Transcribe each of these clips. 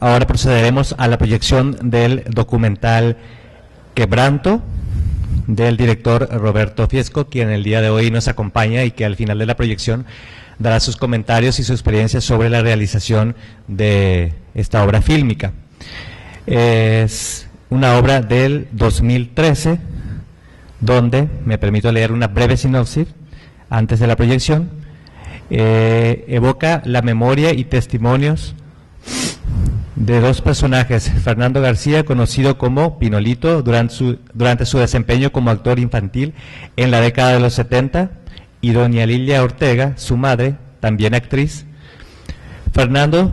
Ahora procederemos a la proyección del documental Quebranto, del director Roberto Fiesco, quien el día de hoy nos acompaña y que al final de la proyección dará sus comentarios y su experiencia sobre la realización de esta obra fílmica. Es una obra del 2013, donde me permito leer una breve sinopsis antes de la proyección. Evoca la memoria y testimonios de dos personajes: Fernando García, conocido como Pinolito durante su desempeño como actor infantil en la década de los 70, y doña Lilia Ortega, su madre, también actriz. Fernando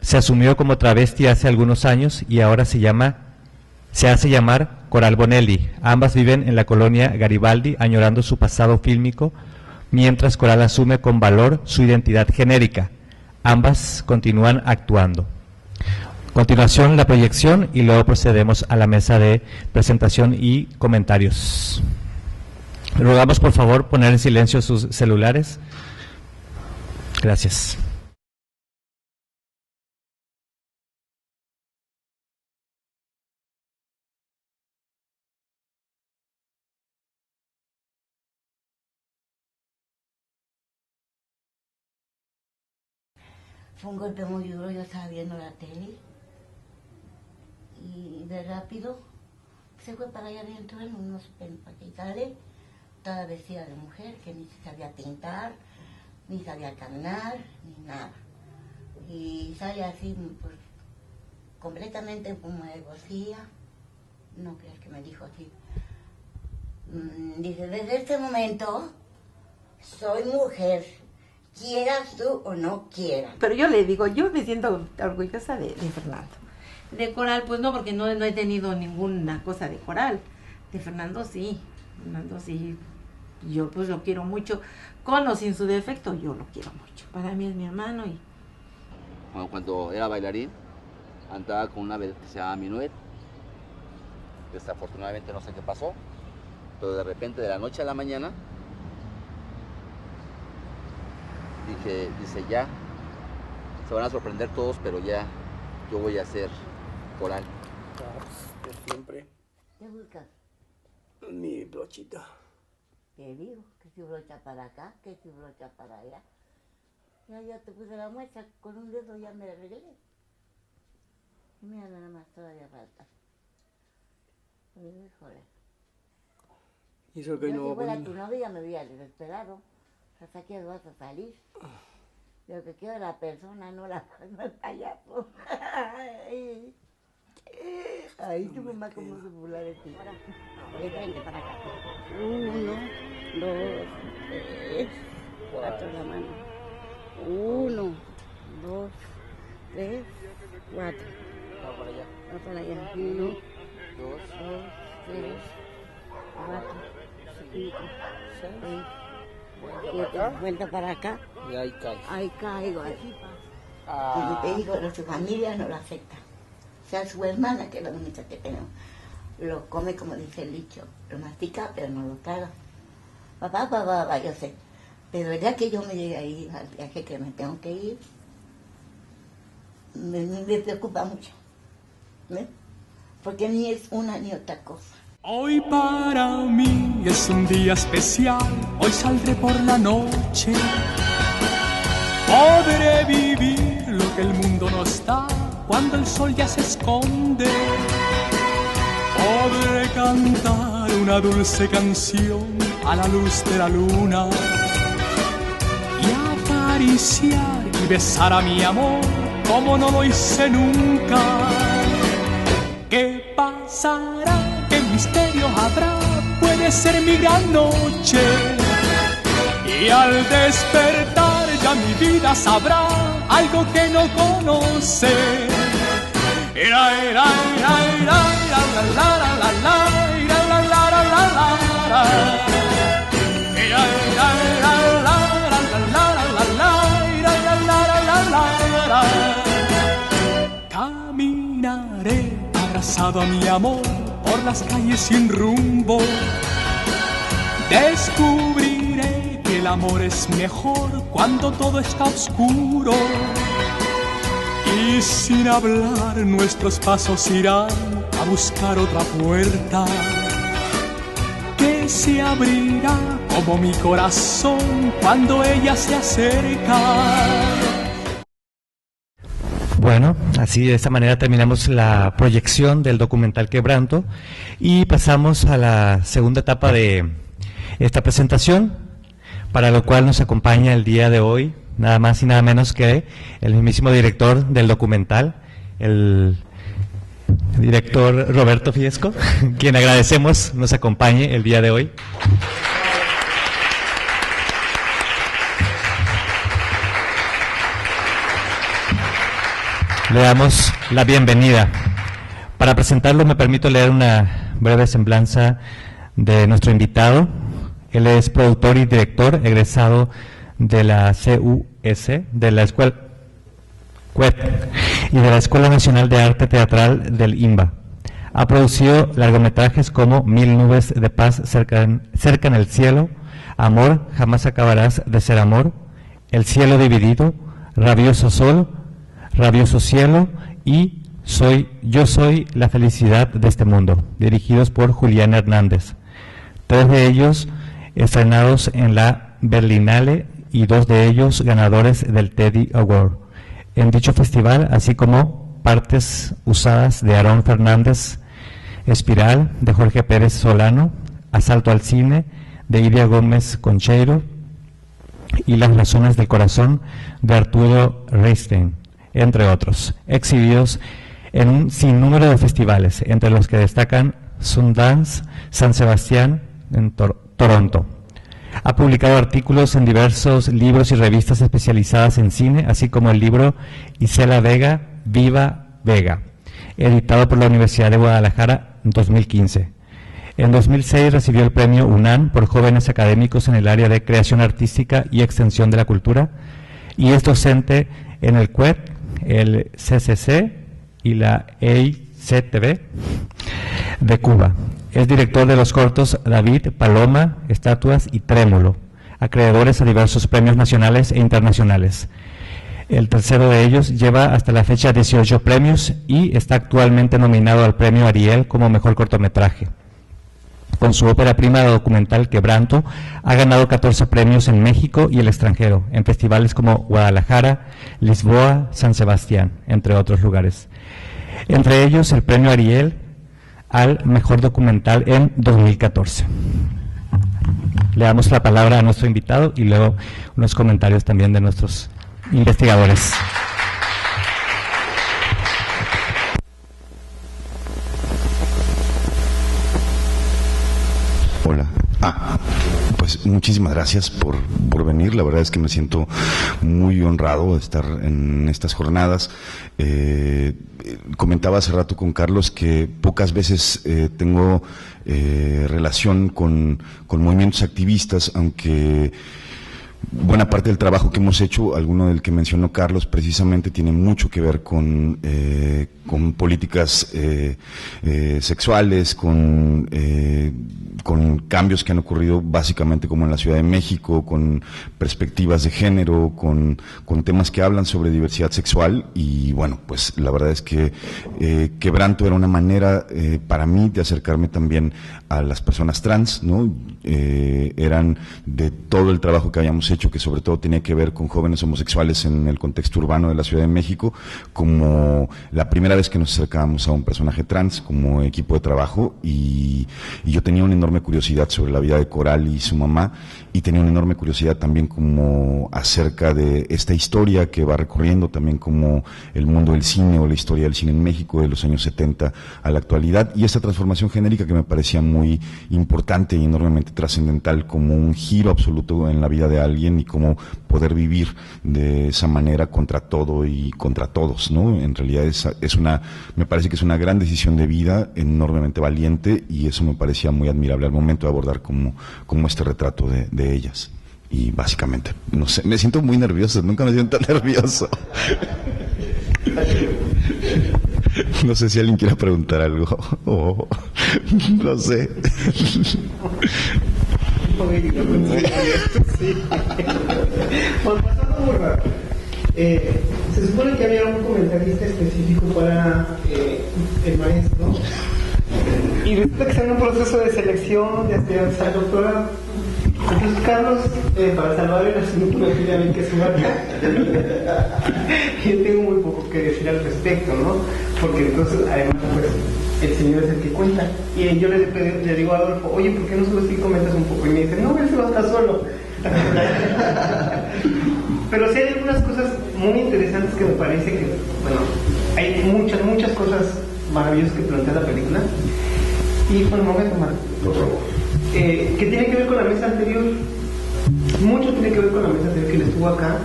se asumió como travesti hace algunos años y ahora se hace llamar Coral Bonelli. Ambas viven en la colonia Garibaldi, añorando su pasado fílmico, mientras Coral asume con valor su identidad genérica. Ambas continúan actuando. A continuación, la proyección, y luego procedemos a la mesa de presentación y comentarios. Rogamos, por favor, poner en silencio sus celulares. Gracias. Fue un golpe muy duro. Yo estaba viendo la tele y de rápido se fue para allá adentro en unos pastizales, toda vestida de mujer, que ni sabía pintar, ni sabía caminar, ni nada. Y sale así, pues, completamente como de gocía. No creas que me dijo así. Dice, desde este momento soy mujer, quieras tú o no quieras. Pero yo le digo, yo me siento orgullosa de Fernando. De Coral, pues no, porque no he tenido ninguna cosa de Coral. De Fernando sí, yo pues lo quiero mucho. Con o sin su defecto, yo lo quiero mucho. Para mí es mi hermano y... Bueno, cuando era bailarín, andaba con una vedette que se llama Minuet. Desafortunadamente no sé qué pasó, pero de repente, de la noche a la mañana, dice ya, se van a sorprender todos, pero ya yo voy a ser Coral. Pues siempre. ¿Qué buscas? Mi brochita. ¿Qué digo? Que si brocha para acá, que si brocha para allá. Ya te puse la muestra, con un dedo ya me arreglé. Y mira, nada más todavía falta. Híjole. Y eso que Yo no si fuera poner... tu novia me hubiera desesperado. ¿Hasta qué vas a salir? Lo que quiero es la persona, no el payaso. Ay, tu mamá cómo se burla de ti. Vente para acá. 1, 2, 3, 4 la mano. 1, 2, 3, 4. Va para allá. Va para allá. 1, 2, 3, 4, 5, 6, 7. Vuelta para acá. Y ahí cae. Ahí caigo, así pasa. Como te digo, su familia no lo acepta. O sea, su hermana, que es la única que tenemos, lo come como dice el dicho, lo mastica, pero no lo traga. Papá, yo sé. Pero ya que yo me llegué a ir al viaje que me tengo que ir, me preocupa mucho. ¿Ves? Porque ni es una ni otra cosa. Hoy para mí es un día especial, hoy saldré por la noche. Podré vivir lo que el mundo no está cuando el sol ya se esconde. Podré cantar una dulce canción a la luz de la luna y acariciar y besar a mi amor como no lo hice nunca. ¿Qué pasará? ¿Qué misterio habrá? Puede ser mi gran noche. Y al despertar ya mi vida sabrá algo que no conoce. Caminaré abrazado a mi amor por las calles sin rumbo. Descubriré que el amor es mejor cuando todo está oscuro. y sin hablar nuestros pasos irán a buscar otra puerta que se abrirá como mi corazón cuando ella se acerca. Bueno, así de esta manera terminamos la proyección del documental Quebranto y pasamos a la segunda etapa de esta presentación, para lo cual nos acompaña el día de hoy nada más y nada menos que el mismísimo director del documental, el director Roberto Fiesco, quien agradecemos nos acompañe el día de hoy. Le damos la bienvenida. Para presentarlo me permito leer una breve semblanza de nuestro invitado. Él es productor y director egresado de la CUS, de la Escuela CUET y de la Escuela Nacional de Arte Teatral del INBA. Ha producido largometrajes como Mil nubes de paz cerca en el cielo, Amor, jamás acabarás de ser amor, El cielo dividido, Rabioso sol, Rabioso cielo y Yo soy la felicidad de este mundo, dirigidos por Julián Hernández. 3 de ellos estrenados en la Berlinale y 2 de ellos ganadores del Teddy Award en dicho festival, así como Partes usadas de Aarón Fernández, Espiral de Jorge Pérez Solano, Asalto al cine de Iria Gómez Concheiro y Las razones del corazón de Arturo Reinstein, entre otros, exhibidos en un sinnúmero de festivales, entre los que destacan Sundance, San Sebastián, en Toronto. Ha publicado artículos en diversos libros y revistas especializadas en cine, así como el libro Isela Vega, Viva Vega, editado por la Universidad de Guadalajara en 2015. En 2006 recibió el premio UNAM por jóvenes académicos en el área de creación artística y extensión de la cultura, y es docente en el CUET, el CCC y la EICTV de Cuba. Es director de los cortos David, Paloma, Estatuas y Trémulo, acreedores a diversos premios nacionales e internacionales. El tercero de ellos lleva hasta la fecha 18 premios y está actualmente nominado al premio Ariel como mejor cortometraje. Con su ópera prima documental Quebranto, ha ganado 14 premios en México y el extranjero, en festivales como Guadalajara, Lisboa, San Sebastián, entre otros lugares. Entre ellos, el premio Ariel al mejor documental en 2014. Le damos la palabra a nuestro invitado y luego unos comentarios también de nuestros investigadores. Hola. Pues muchísimas gracias por venir. La verdad es que me siento muy honrado de estar en estas jornadas. Comentaba hace rato con Carlos que pocas veces tengo relación con movimientos activistas, aunque buena parte del trabajo que hemos hecho, alguno del que mencionó Carlos precisamente, tiene mucho que ver con políticas sexuales, con cambios que han ocurrido básicamente como en la Ciudad de México, con perspectivas de género, con temas que hablan sobre diversidad sexual. Y bueno, pues la verdad es que Quebranto era una manera para mí de acercarme también a las personas trans, ¿no? Eran de todo el trabajo que habíamos hecho, que sobre todo tenía que ver con jóvenes homosexuales en el contexto urbano de la Ciudad de México, como la primera vez que nos acercábamos a un personaje trans como equipo de trabajo, y yo tenía una enorme curiosidad sobre la vida de Coral y su mamá, y tenía una enorme curiosidad también como acerca de esta historia que va recorriendo también como el mundo del cine o la historia del cine en México de los años 70 a la actualidad, y esta transformación genérica que me parecía muy importante y enormemente trascendental, como un giro absoluto en la vida de alguien y cómo poder vivir de esa manera contra todo y contra todos, ¿no? En realidad me parece que es una gran decisión de vida, enormemente valiente, y eso me parecía muy admirable al momento de abordar como este retrato de ellas. Y básicamente, no sé, me siento muy nervioso, nunca me siento tan nervioso. No sé si alguien quiere preguntar algo, o no sé. Se supone que había un comentarista específico para el maestro, y resulta que está en un proceso de selección de estudiantes al doctorado. Entonces Carlos, para salvar el asunto, me pide a mí que suba acá. Yo tengo muy poco que decir al respecto, ¿no? Porque entonces, además, pues, el señor es el que cuenta. Y yo le digo a Adolfo, oye, ¿por qué no subes y comentas un poco? Y me dice, no, él se va a estar solo. Pero sí hay algunas cosas muy interesantes que me parece que, bueno, hay muchas cosas maravillosas que plantea la película. Y bueno, me voy a tomar, por favor. Que tiene que ver con la mesa anterior. Mucho tiene que ver con la mesa anterior que le estuvo acá,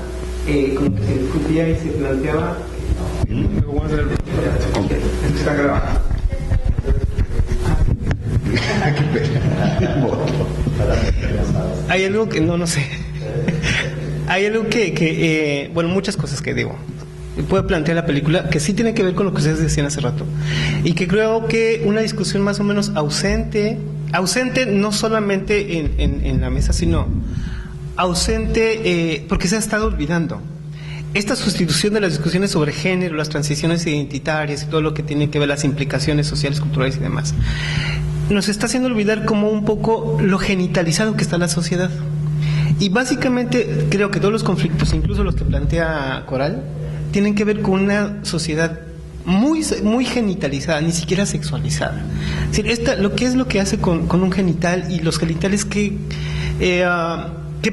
con lo que se discutía y se planteaba. Está grabado. Hay algo que no sé. Hay algo que bueno, muchas cosas que digo. Puede plantear la película que sí tiene que ver con lo que ustedes decían hace rato, y que creo que una discusión más o menos ausente no solamente en la mesa, sino ausente porque se ha estado olvidando. Esta sustitución de las discusiones sobre género, las transiciones identitarias y todo lo que tiene que ver las implicaciones sociales, culturales y demás, nos está haciendo olvidar como un poco lo genitalizado que está la sociedad. Y básicamente creo que todos los conflictos, incluso los que plantea Coral, tienen que ver con una sociedad muy genitalizada, ni siquiera sexualizada. Es decir, lo que hace con un genital y los genitales que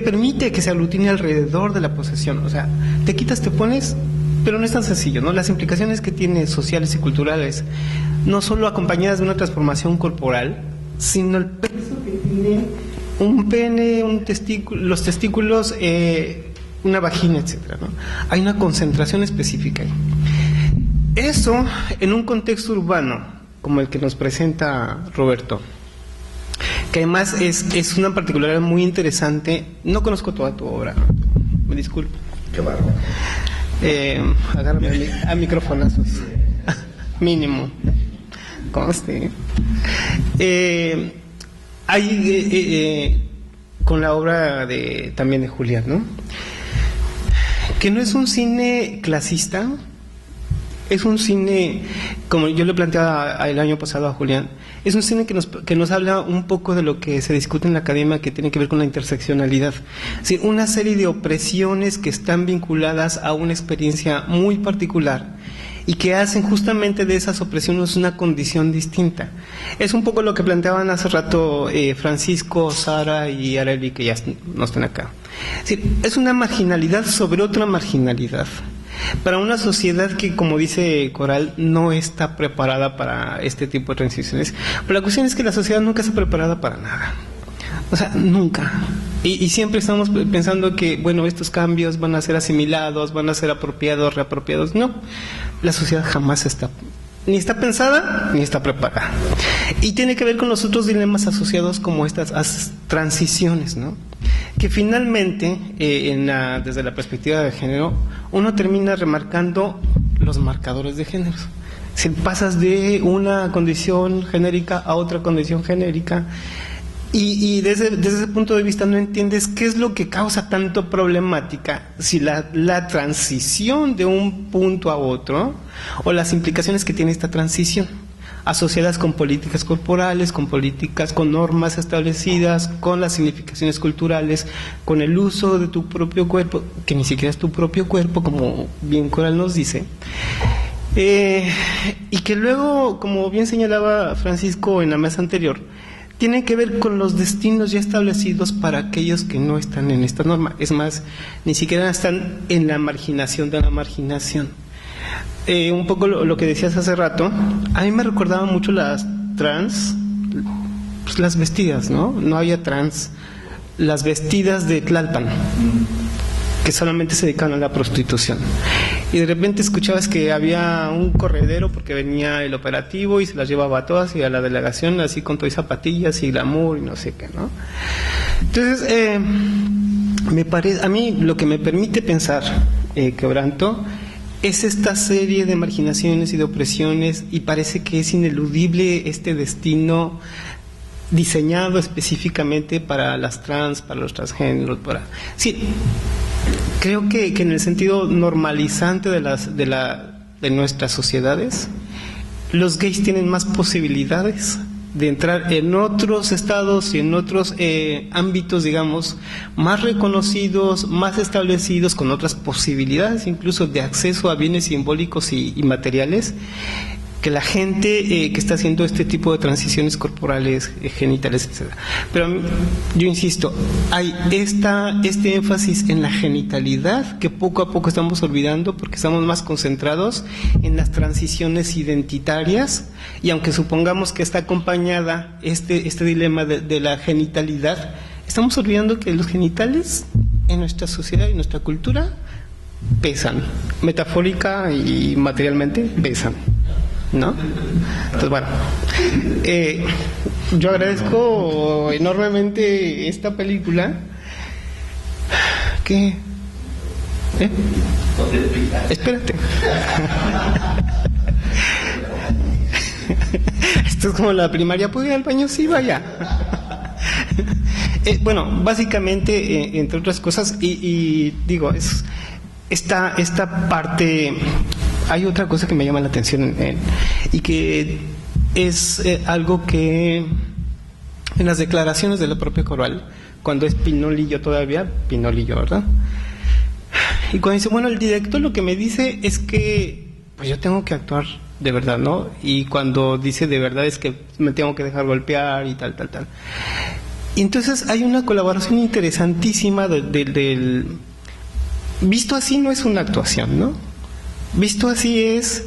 permite que se aglutine alrededor de la posesión. O sea, te quitas, te pones, pero no es tan sencillo, ¿no? Las implicaciones que tiene sociales y culturales, no solo acompañadas de una transformación corporal, sino el peso que tiene un pene, los testículos, una vagina, etcétera, ¿no? Hay una concentración específica ahí. Eso, en un contexto urbano, como el que nos presenta Roberto, que además es una particularidad muy interesante. No conozco toda tu obra, me disculpo. Qué bárbaro. Agárrame a microfonazos. Mínimo. Conste. Hay con la obra también de Julián, ¿no? Que no es un cine clasista, es un cine, como yo le planteaba el año pasado a Julián, es un cine que nos habla un poco de lo que se discute en la academia, que tiene que ver con la interseccionalidad. Es decir, una serie de opresiones que están vinculadas a una experiencia muy particular y que hacen justamente de esas opresiones una condición distinta. Es un poco lo que planteaban hace rato Francisco, Sara y Arely, que ya no están acá. Es decir, es una marginalidad sobre otra marginalidad, para una sociedad que, como dice Coral, no está preparada para este tipo de transiciones. Pero la cuestión es que la sociedad nunca está preparada para nada. O sea, nunca. Y siempre estamos pensando que, bueno, estos cambios van a ser asimilados, van a ser apropiados, reapropiados. No, la sociedad jamás ni está pensada, ni está preparada. Y tiene que ver con los otros dilemas asociados como estas transiciones, ¿no? Que finalmente, desde la perspectiva de género, uno termina remarcando los marcadores de género. Si pasas de una condición genérica a otra condición genérica, y desde ese punto de vista no entiendes qué es lo que causa tanto problemática, si la transición de un punto a otro, o las implicaciones que tiene esta transición, asociadas con políticas corporales, con normas establecidas, con las significaciones culturales, con el uso de tu propio cuerpo, que ni siquiera es tu propio cuerpo, como bien Coral nos dice. Y que luego, como bien señalaba Francisco en la mesa anterior, tiene que ver con los destinos ya establecidos para aquellos que no están en esta norma. Es más, ni siquiera están en la marginación de la marginación. Un poco lo que decías hace rato, a mí me recordaba mucho las trans, pues las vestidas, ¿no? No había trans, las vestidas de Tlalpan, que solamente se dedicaban a la prostitución. Y de repente escuchabas que había un corredero porque venía el operativo y se las llevaba a todas y a la delegación así con todas zapatillas y glamour y no sé qué, ¿no? Entonces, a mí lo que me permite pensar Quebranto es esta serie de marginaciones y de opresiones, y parece que es ineludible este destino diseñado específicamente para las trans, para los transgéneros, sí, creo que en el sentido normalizante de nuestras sociedades, los gays tienen más posibilidades de entrar en otros estados y en otros ámbitos, digamos, más reconocidos, más establecidos, con otras posibilidades incluso de acceso a bienes simbólicos y materiales, que la gente que está haciendo este tipo de transiciones corporales, genitales, etc. Pero yo insisto, hay este énfasis en la genitalidad que poco a poco estamos olvidando porque estamos más concentrados en las transiciones identitarias, y aunque supongamos que está acompañada este dilema de la genitalidad, estamos olvidando que los genitales en nuestra sociedad y en nuestra cultura pesan, metafórica y materialmente pesan, ¿no? Entonces, bueno, yo agradezco enormemente esta película. ¿Qué? Espérate. Esto es como la primaria. ¿Puedo ir al baño? Sí, vaya. Bueno, básicamente, entre otras cosas, y digo, es esta parte. Hay otra cosa que me llama la atención y que es algo que en las declaraciones de la propia Coral, cuando es Pinolillo todavía, Pinolillo, ¿verdad? Y cuando dice, bueno, el director lo que me dice es que pues yo tengo que actuar de verdad, ¿no? Y cuando dice de verdad es que me tengo que dejar golpear y tal. Y entonces hay una colaboración interesantísima del... Visto así no es una actuación, ¿no? Visto así es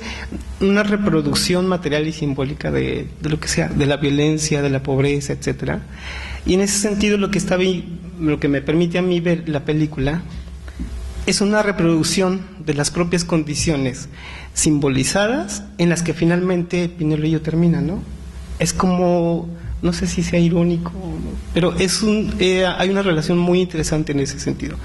una reproducción material y simbólica de lo que sea, de la violencia, de la pobreza, etcétera. Y en ese sentido lo que me permite a mí ver la película es una reproducción de las propias condiciones simbolizadas en las que finalmente Pinolillo termina, ¿no? Es como, no sé si sea irónico, pero hay una relación muy interesante en ese sentido,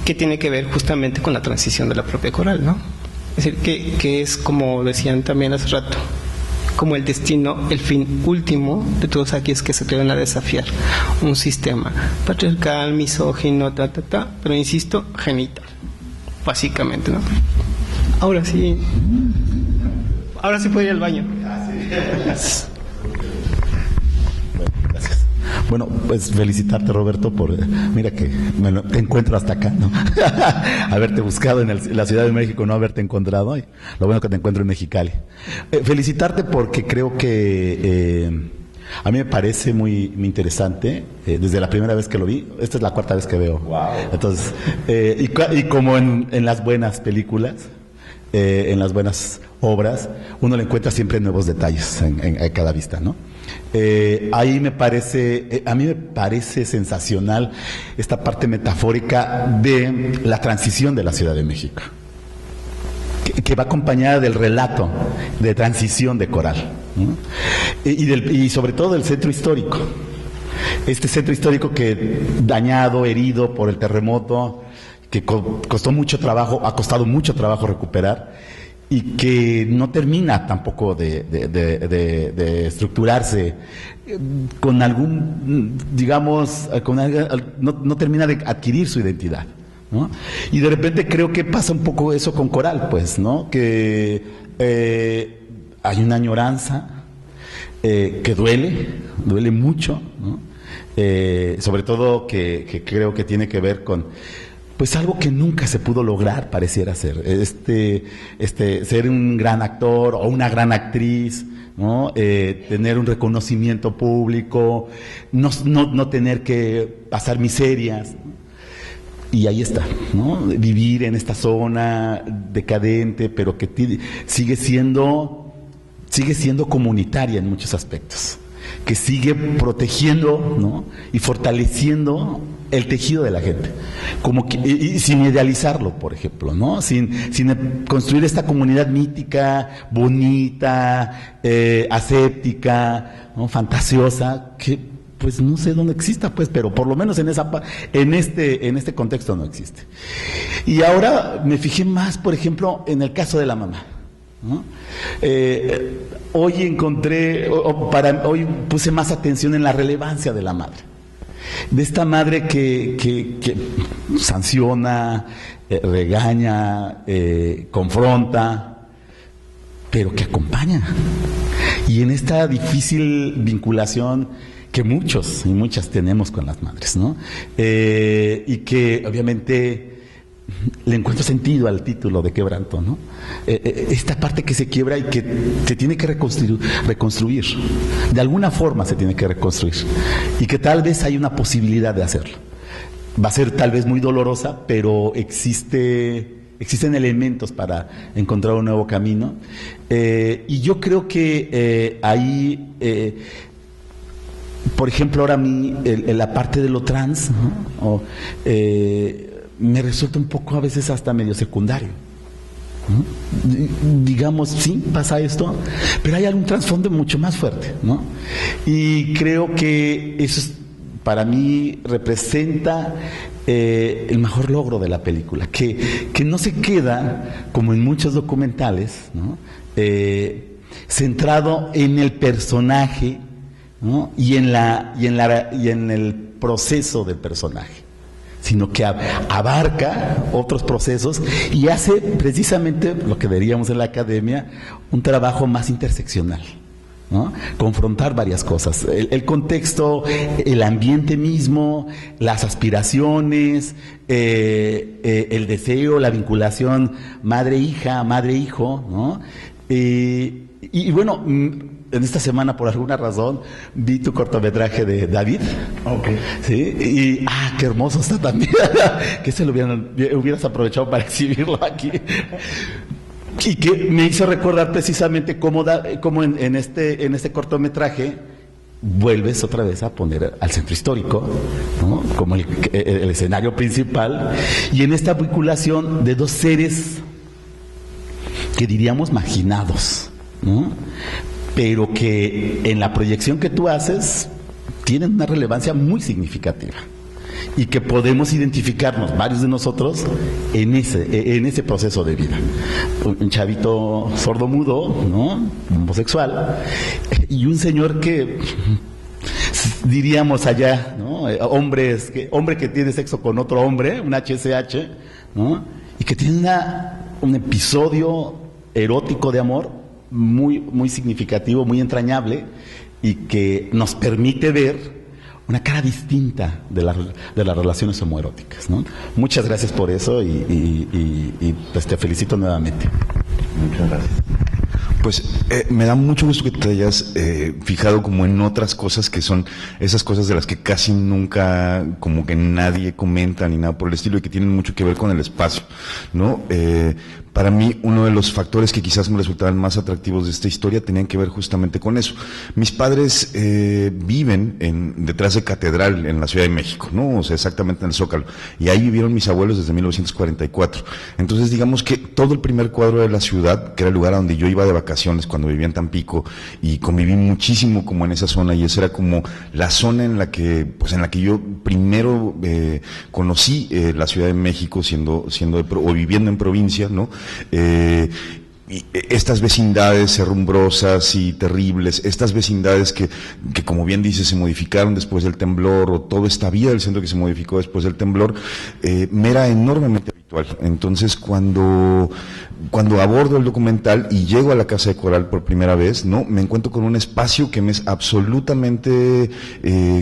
que tiene que ver justamente con la transición de la propia Coral, ¿no? Es decir, que es como decían también hace rato, como el destino, el fin último de todos aquellos que se atreven a desafiar un sistema patriarcal, misógino, pero insisto, genital, básicamente, ¿no? Ahora sí puedo ir al baño. Gracias. Bueno, pues felicitarte, Roberto, por mira que te encuentro hasta acá, ¿no? Haberte buscado en la Ciudad de México, no haberte encontrado, y lo bueno que te encuentro en Mexicali. Felicitarte porque creo que a mí me parece muy interesante, desde la primera vez que lo vi. Esta es la cuarta vez que veo. Wow. Entonces, y como en las buenas películas, en las buenas obras, uno le encuentra siempre nuevos detalles en cada vista, ¿no? Ahí a mí me parece sensacional esta parte metafórica de la transición de la Ciudad de México, que va acompañada del relato de transición de Coral, ¿no? Y sobre todo del centro histórico, este centro histórico que dañado, herido por el terremoto, que costó mucho trabajo, ha costado mucho trabajo recuperar, y que no termina tampoco de estructurarse con algún, digamos, no termina de adquirir su identidad, ¿no? Y de repente creo que pasa un poco eso con Coral, pues, ¿no? Que hay una añoranza que duele mucho, ¿no? Sobre todo que creo que tiene que ver con pues algo que nunca se pudo lograr, pareciera ser, ser un gran actor o una gran actriz, ¿no? Tener un reconocimiento público, no tener que pasar miserias, y ahí está, ¿no? Vivir en esta zona decadente, pero que sigue siendo comunitaria en muchos aspectos, que sigue protegiendo, ¿no? Y fortaleciendo el tejido de la gente, como que, y sin idealizarlo, por ejemplo, ¿no? Sin construir esta comunidad mítica, bonita, aséptica, ¿no? Fantasiosa, que pues no sé dónde exista, pues, pero por lo menos en este contexto no existe. Y ahora me fijé más, por ejemplo, en el caso de la mamá, ¿no? Hoy puse más atención en la relevancia de la madre. de esta madre que sanciona, regaña, confronta, pero que acompaña. Y en esta difícil vinculación que muchos y muchas tenemos con las madres, ¿no? Y que obviamente le encuentro sentido al título de Quebranto, ¿no? Esta parte que se quiebra y que se tiene que reconstruir. De alguna forma se tiene que reconstruir. Y que tal vez hay una posibilidad de hacerlo. Va a ser tal vez muy dolorosa, pero existen elementos para encontrar un nuevo camino. Y yo creo que ahí... por ejemplo, ahora a mí la parte de lo trans, ¿no? Me resulta un poco a veces hasta medio secundario, ¿no? Digamos, sí, pasa esto, pero hay algún trasfondo mucho más fuerte, ¿no? Y creo que eso para mí representa el mejor logro de la película, que no se queda, como en muchos documentales, ¿no? Centrado en el personaje, ¿no? y en el proceso del personaje, sino que abarca otros procesos y hace precisamente lo que diríamos en la academia un trabajo más interseccional, ¿no? Confrontar varias cosas, el contexto, el ambiente mismo, las aspiraciones, el deseo, la vinculación madre-hija, madre-hijo, ¿no? Y bueno, en esta semana, por alguna razón, vi tu cortometraje de David. Okay. Sí, y qué hermoso está también. Que se lo hubieras aprovechado para exhibirlo aquí. Y que me hizo recordar precisamente cómo en este cortometraje vuelves otra vez a poner al centro histórico, ¿no? Como el escenario principal, y en esta vinculación de dos seres que diríamos marginados, ¿no? Pero que en la proyección que tú haces tienen una relevancia muy significativa y que podemos identificarnos varios de nosotros en ese proceso de vida. Un chavito sordomudo, ¿no? Homosexual, y un señor que diríamos allá, ¿no? Hombre que tiene sexo con otro hombre, un HSH, ¿no? Y que tiene un episodio erótico de amor muy, muy significativo, muy entrañable, y que nos permite ver una cara distinta de las relaciones homoeróticas, ¿no? Muchas gracias por eso y pues te felicito nuevamente. Muchas gracias. Pues me da mucho gusto que te hayas fijado como en otras cosas que son esas cosas de las que casi nunca como que nadie comenta ni nada por el estilo y que tienen mucho que ver con el espacio, ¿no? Para mí, uno de los factores que quizás me resultaban más atractivos de esta historia tenían que ver justamente con eso. Mis padres viven detrás de Catedral en la Ciudad de México, ¿no? O sea, exactamente en el Zócalo. Y ahí vivieron mis abuelos desde 1944. Entonces, digamos que todo el primer cuadro de la ciudad, que era el lugar a donde yo iba de vacaciones cuando vivía en Tampico, y conviví muchísimo como en esa zona, y esa era como la zona en la que yo primero conocí la Ciudad de México o viviendo en provincia, ¿no? Y estas vecindades herrumbrosas y terribles, estas vecindades que como bien dice se modificaron después del temblor, o toda esta vida del centro que se modificó después del temblor, me era enormemente habitual. Entonces cuando abordo el documental y llego a la Casa de Coral por primera vez, ¿no? Me encuentro con un espacio que me es absolutamente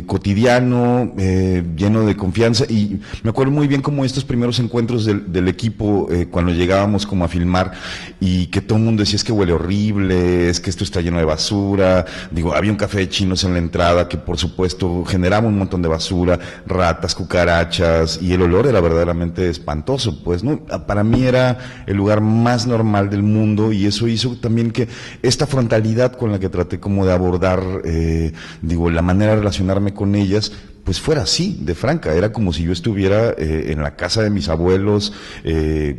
cotidiano, lleno de confianza, y me acuerdo muy bien como estos primeros encuentros del equipo, cuando llegábamos como a filmar, y que todo el mundo decía: es que huele horrible, es que esto está lleno de basura. Digo, había un café de chinos en la entrada que por supuesto generaba un montón de basura, ratas, cucarachas, y el olor era verdaderamente espantoso, pues, ¿no? Para mí era el lugar más normal del mundo, y eso hizo también que esta frontalidad con la que traté como de abordar, la manera de relacionarme con ellas, pues fuera así, de franca. Era como si yo estuviera en la casa de mis abuelos,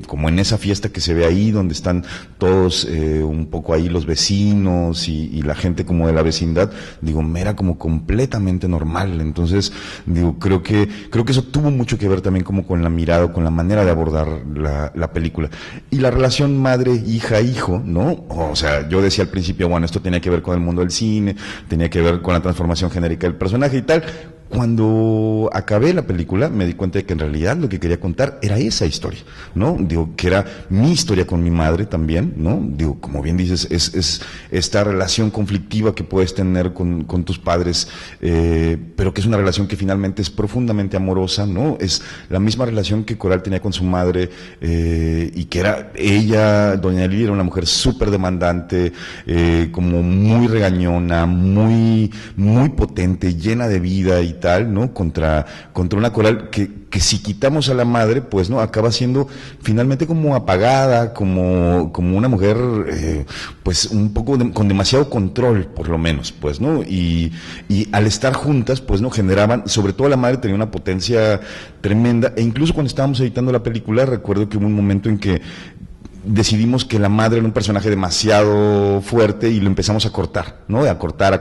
como en esa fiesta que se ve ahí, donde están todos un poco ahí los vecinos y la gente como de la vecindad. Me era como completamente normal. Entonces, creo que eso tuvo mucho que ver también como con la mirada, con la manera de abordar la película. Y la relación madre, hija, hijo, ¿no? O sea, yo decía al principio, bueno, esto tenía que ver con el mundo del cine, tenía que ver con la transformación genérica del personaje y tal. Cuando acabé la película me di cuenta de que en realidad lo que quería contar era esa historia, ¿no? Digo, que era mi historia con mi madre también, ¿no? Digo, como bien dices, es esta relación conflictiva que puedes tener con tus padres, pero que es una relación que finalmente es profundamente amorosa, ¿no? Es la misma relación que Coral tenía con su madre, y que era ella, doña Lili, era una mujer súper demandante, como muy regañona, muy potente, llena de vida y tal, ¿no? Contra una Coral que si quitamos a la madre, pues, ¿no? Acaba siendo finalmente como apagada, como una mujer, pues, un poco con demasiado control, por lo menos, pues, ¿no? Y al estar juntas, pues, ¿no? Generaban, sobre todo la madre tenía una potencia tremenda, e incluso cuando estábamos editando la película, recuerdo que hubo un momento en que decidimos que la madre era un personaje demasiado fuerte y lo empezamos a cortar, ¿no? A cortar,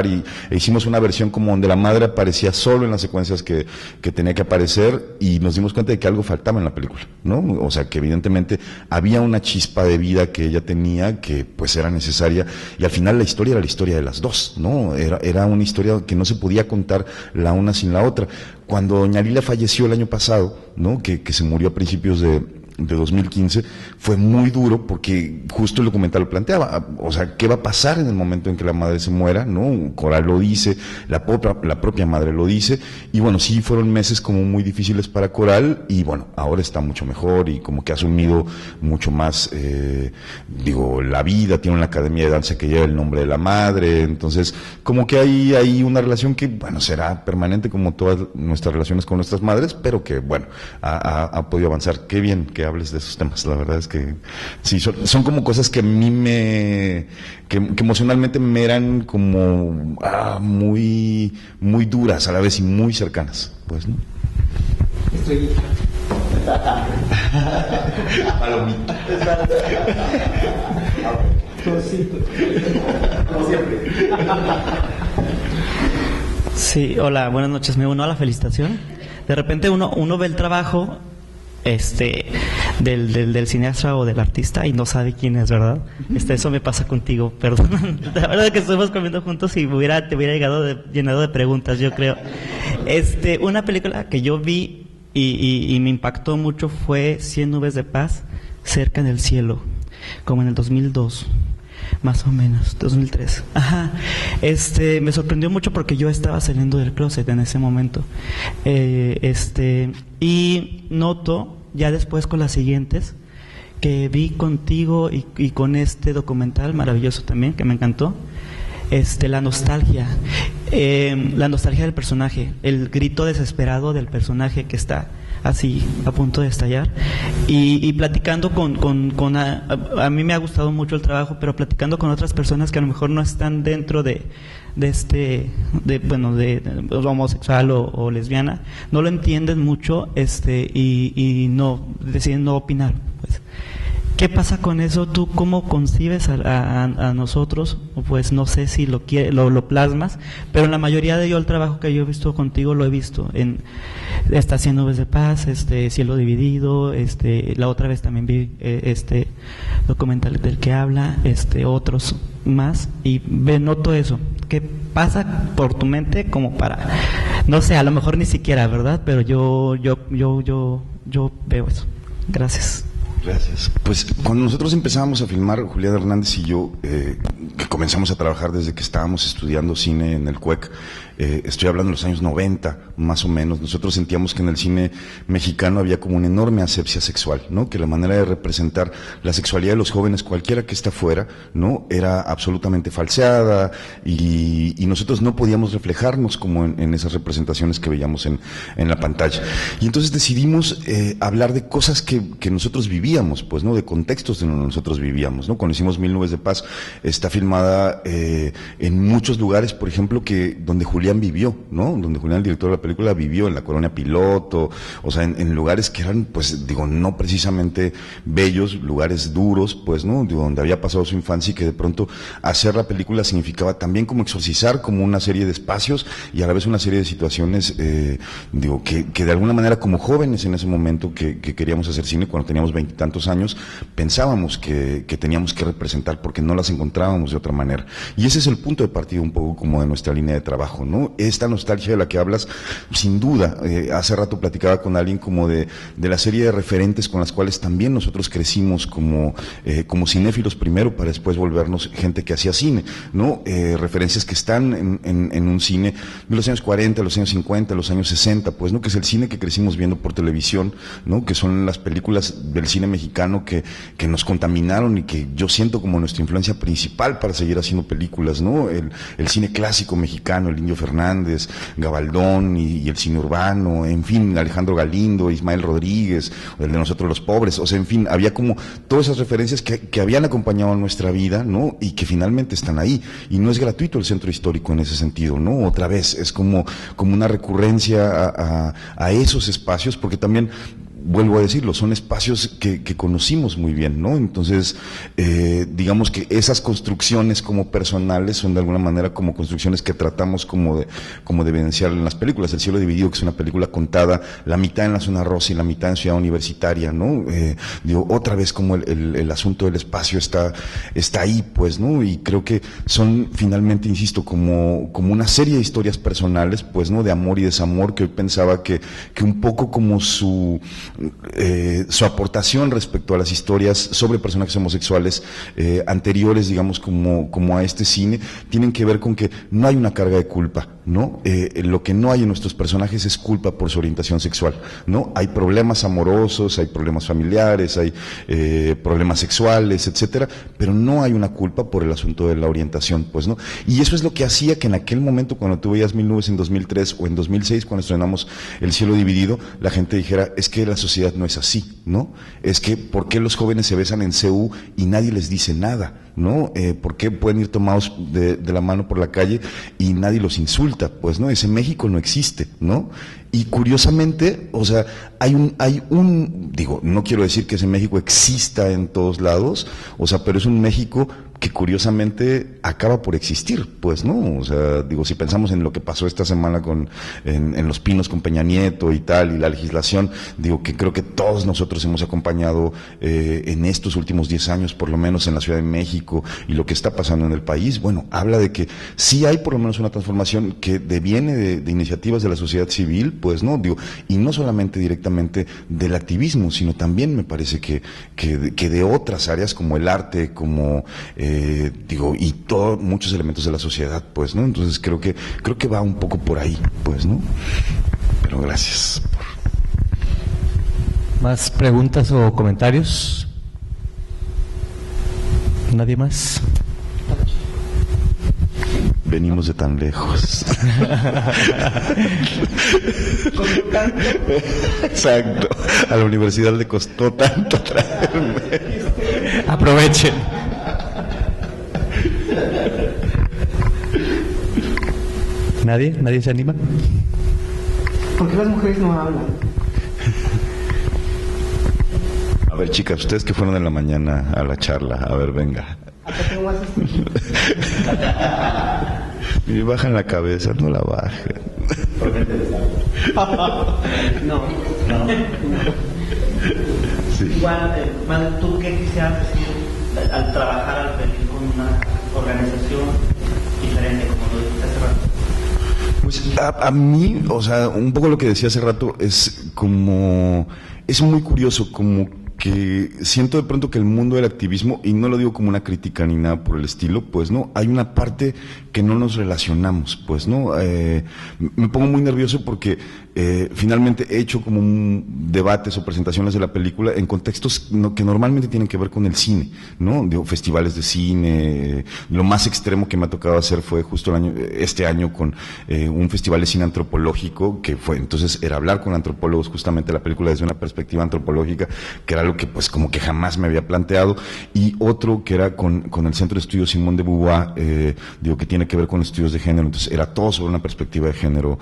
e hicimos una versión como donde la madre aparecía solo en las secuencias que tenía que aparecer, y nos dimos cuenta de que algo faltaba en la película, ¿no? O sea, que evidentemente había una chispa de vida que ella tenía que pues era necesaria, y al final la historia era la historia de las dos, ¿no? Era una historia que no se podía contar la una sin la otra. Cuando doña Lila falleció el año pasado, ¿no? Que se murió a principios de 2015, fue muy duro porque justo el documental lo planteaba, o sea, ¿qué va a pasar en el momento en que la madre se muera? ¿No? Coral lo dice, la propia madre lo dice, y bueno, sí fueron meses como muy difíciles para Coral, y bueno, ahora está mucho mejor y como que ha asumido mucho más, la vida, tiene una academia de danza que lleva el nombre de la madre, entonces como que hay una relación que, bueno, será permanente como todas nuestras relaciones con nuestras madres, pero que, bueno, ha podido avanzar. Qué bien que hables de esos temas, la verdad es que sí, son como cosas que a mí que emocionalmente me eran como muy duras a la vez y muy cercanas, pues, ¿no? Estrellita. Palomita. Como siempre. Sí, hola, buenas noches, me uno a la felicitación. De repente uno ve el trabajo del cineasta o del artista y no sabe quién es, ¿verdad? Eso me pasa contigo, perdón. La verdad que estuvimos comiendo juntos y te hubiera llenado de preguntas, yo creo. Una película que yo vi y me impactó mucho fue 100 nubes de paz cerca del cielo, como en el 2002. Más o menos, 2003. Ajá. Me sorprendió mucho porque yo estaba saliendo del closet en ese momento. Y noto, ya después con las siguientes, que vi contigo y con este documental maravilloso también, que me encantó, la nostalgia del personaje, el grito desesperado del personaje que está así a punto de estallar, y platicando a mí me ha gustado mucho el trabajo, pero platicando con otras personas que a lo mejor no están dentro de homosexual o lesbiana, no lo entienden mucho, y no deciden no opinar, pues. ¿Qué pasa con eso? ¿Tú cómo concibes a nosotros? Pues no sé si lo plasmas, pero en la mayoría de el trabajo que yo he visto contigo lo he visto en estas 100 nubes de paz, Cielo dividido, la otra vez también vi documental del que habla, otros más, y noto eso. ¿Qué pasa por tu mente como para, no sé, a lo mejor ni siquiera, ¿verdad? Pero yo veo eso. Gracias. Gracias. Pues cuando nosotros empezábamos a filmar, Julián Hernández y yo, que comenzamos a trabajar desde que estábamos estudiando cine en el CUEC, estoy hablando de los años 90, más o menos, nosotros sentíamos que en el cine mexicano había como una enorme asepsia sexual, ¿no? Que la manera de representar la sexualidad de los jóvenes, cualquiera que esté afuera, ¿no? Era absolutamente falseada, y nosotros no podíamos reflejarnos como en esas representaciones que veíamos en la pantalla. Y entonces decidimos hablar de cosas que nosotros vivíamos, pues, ¿no? De contextos en donde nosotros vivíamos, ¿no? Cuando hicimos 1000 nubes de paz, está filmada en muchos lugares, por ejemplo, donde Julián vivió, ¿no? Donde Julián, el director de la película, vivió en la Colonia Piloto, o sea, en lugares que eran, pues, no precisamente bellos, lugares duros, pues, ¿no? Donde había pasado su infancia, y que de pronto hacer la película significaba también como exorcizar como una serie de espacios y a la vez una serie de situaciones, que de alguna manera, como jóvenes en ese momento que queríamos hacer cine, cuando teníamos 20 y tantos años, pensábamos que teníamos que representar porque no las encontrábamos de otra manera. Y ese es el punto de partida un poco como de nuestra línea de trabajo, ¿no? Esta nostalgia de la que hablas, sin duda, hace rato platicaba con alguien como de la serie de referentes con las cuales también nosotros crecimos como cinéfilos primero, para después volvernos gente que hacía cine, ¿no? Referencias que están en un cine de los años 40, los años 50, los años 60, pues, ¿no? Que es el cine que crecimos viendo por televisión, ¿no? Que son las películas del cine mexicano que nos contaminaron y que yo siento como nuestra influencia principal para seguir haciendo películas, ¿no? El cine clásico mexicano, el Indio Fernández, Gabaldón y el cine urbano, en fin, Alejandro Galindo, Ismael Rodríguez, el de Nosotros los Pobres, o sea, en fin, había como todas esas referencias que habían acompañado nuestra vida, ¿no? Y que finalmente están ahí. Y no es gratuito el centro histórico en ese sentido, ¿no? Otra vez, es como una recurrencia a esos espacios, porque también, vuelvo a decirlo, son espacios que conocimos muy bien, ¿no? Entonces, digamos que esas construcciones como personales son de alguna manera como construcciones que tratamos como de evidenciar en las películas. El cielo dividido, que es una película contada la mitad en la zona rosa y la mitad en Ciudad Universitaria, ¿no? Digo, otra vez como el asunto del espacio está ahí, pues, ¿no? Y creo que son finalmente, insisto, como una serie de historias personales, pues, ¿no? De amor y desamor, que hoy pensaba que un poco como su aportación respecto a las historias sobre personajes homosexuales anteriores, digamos, como a este cine, tienen que ver con que no hay una carga de culpa, ¿no? Lo que no hay en nuestros personajes es culpa por su orientación sexual, ¿no? Hay problemas amorosos, hay problemas familiares, hay problemas sexuales, etcétera, pero no hay una culpa por el asunto de la orientación, pues, ¿no? Y eso es lo que hacía que en aquel momento, cuando tú veías 1000 nubes en 2003 o en 2006, cuando estrenamos El cielo dividido, la gente dijera, es que la sociedad no es así, ¿no? Es que, ¿por qué los jóvenes se besan en CU y nadie les dice nada, ¿no? ¿Por qué pueden ir tomados de la mano por la calle y nadie los insulta? Pues, ¿no? Ese México no existe, ¿no? Y curiosamente, o sea, hay un, digo, no quiero decir que ese México exista en todos lados, o sea, pero es un México que curiosamente acaba por existir, pues, ¿no? O sea, digo, si pensamos en lo que pasó esta semana en Los Pinos con Peña Nieto y tal, y la legislación, digo que creo que todos nosotros hemos acompañado en estos últimos 10 años, por lo menos en la Ciudad de México, y lo que está pasando en el país, bueno, habla de que sí hay por lo menos una transformación que deviene de iniciativas de la sociedad civil, pues, ¿no? Digo, y no solamente directamente del activismo, sino también me parece que de otras áreas como el arte, como digo, y todos muchos elementos de la sociedad, pues, ¿no? Entonces creo que va un poco por ahí, pues, ¿no? Pero gracias. ¿Más preguntas o comentarios? ¿Nadie más? Venimos de tan lejos. Exacto. A la universidad le costó tanto traerme. Aprovechen. ¿Nadie se anima? ¿Por qué las mujeres no hablan? A ver, chicas, ustedes que fueron en la mañana a la charla, a ver, venga. Y bajan la cabeza, no la bajen. No. Sí. Igual, ¿tú qué quisieras decir al trabajar, al venir con una organización diferente, como lo dijiste hace rato? Pues a mí, o sea, un poco lo que decía hace rato es como, es muy curioso, como que siento de pronto que el mundo del activismo, y no lo digo como una crítica ni nada por el estilo, pues no, hay una parte que no nos relacionamos, pues no, me pongo muy nervioso porque finalmente he hecho como debates o presentaciones de la película en contextos que normalmente tienen que ver con el cine, ¿no? Digo, festivales de cine, lo más extremo que me ha tocado hacer fue justo este año con un festival de cine antropológico, que fue, entonces era hablar con antropólogos justamente la película desde una perspectiva antropológica, que era algo que pues como que jamás me había planteado, y otro que era con el Centro de Estudios Simón de Beauvoir, digo, que tiene que ver con estudios de género, entonces era todo sobre una perspectiva de género